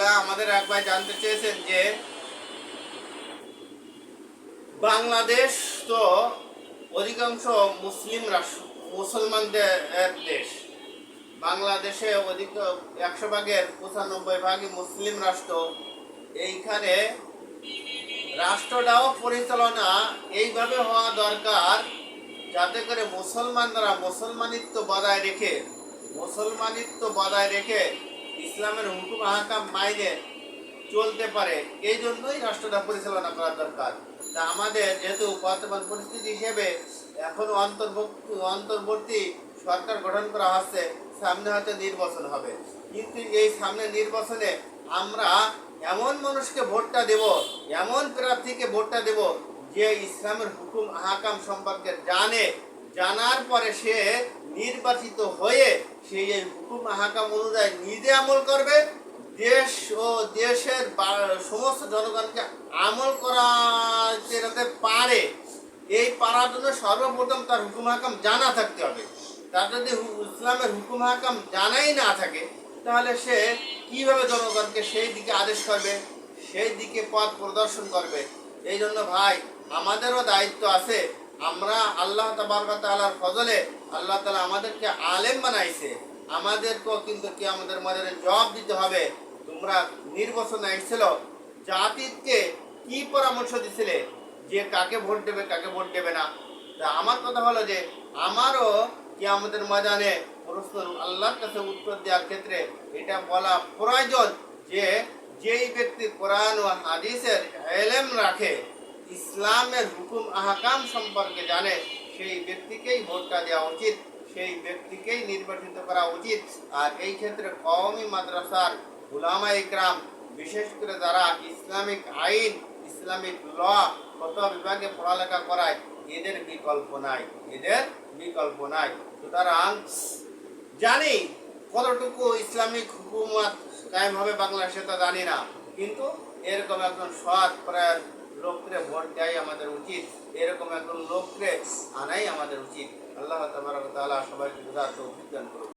তাআলা আমাদের এক ভাই জানতে চেয়েছেন যে বাংলাদেশ তো অধিকাংশ মুসলিম রাষ্ট্র, মুসলমানদের দেশ। বাংলাদেশে অধিক 100 ভাগের 95 ভাগই মুসলিম রাষ্ট্র। এইখানে রাষ্ট্রটাও পরিচালনা এইভাবে হওয়া দরকার যাতে করে মুসলমানরা মুসলমানিত্ব বজায় রেখে ইসলামের হুকুম আহকাম মাইনে চলতে পারে। এই জন্যই রাষ্ট্রটা পরিচালনা করা দরকার। তা আমাদের যেহেতু বর্তমান পরিস্থিতি হিসেবে এখন অন্তর্বর্তী সরকার গঠন করা হচ্ছে, সামনে হয়তো নির্বাচন হবে, কিন্তু এই সামনে নির্বাচনে আমরা এমন মানুষকে ভোটটা দেব, এমন প্রার্থীকে ভোটটা দেব যে ইসলামের হুকুম আহকাম সম্পর্কে জানার পরে সে নির্বাচিত হয়ে সেই হুকুম আহকাম অনুযায়ী নিজে আমল করবে, দেশ ও দেশের সমস্ত জনগণকে আমল করাতে পারে। এই পারার জন্য সর্বপ্রথম তার হুকুম হাকাম জানা থাকতে হবে। তার যদি ইসলামের হুকুম হাকাম জানাই না থাকে, তাহলে সে কিভাবে জনগণকে সেই দিকে আদেশ করবে, সেই দিকে পথ প্রদর্শন করবে? এই জন্য ভাই, আমাদেরও দায়িত্ব আছে। আমরা আল্লাহ তাবারক ওয়া তাআলার ফজলে আল্লাহ তাআলা আমাদেরকে আলেম বানাইছে, আমাদেরকেও কিন্তু কিয়ামতের ময়দানে জবাব দিতে হবে। তোমরা নির্বাচনে এসেছিল, জাতিকে কি পরামর্শ দিছিলে যে কাকে ভোট দেবে, কাকে ভোট দেবে না? তা আমার কথা হলো যে আমারও কিয়ামতের ময়দানে প্রশ্ন আল্লাহর কাছে উত্তর দেওয়ার ক্ষেত্রে এটা বলা প্রয়োজন যে যেই ব্যক্তি কোরআন ও হাদিসের ইলম রাখে, ইসলামের হুকুম আহকাম সম্পর্কে জানে, সেই ব্যক্তিকেই ভোটটা দেওয়া উচিত, সেই ব্যক্তিকেই নির্বাচিত করা উচিত। আর এই ক্ষেত্রে কওমি মাদ্রাসার উলামা ইকরাম, বিশেষ করে যারা ইসলামিক আইন, ইসলামিক ল ফতোয়া বিভাগে পড়ালেখা করায়, এদের বিকল্প নাই। সুতরাং জানি কতটুকু ইসলামিক হুকুমত কায়েম হবে বাংলাদেশে তা জানি না, কিন্তু এরকম একজন সৎ প্রায় লোককে ভোট দেওয়াই আমাদের উচিত, এরকম একজন লোককে আনাই আমাদের উচিত। আল্লাহ তাবারক ওয়া তাআলা সবাইকে বুঝার তৌফিক দান করুন।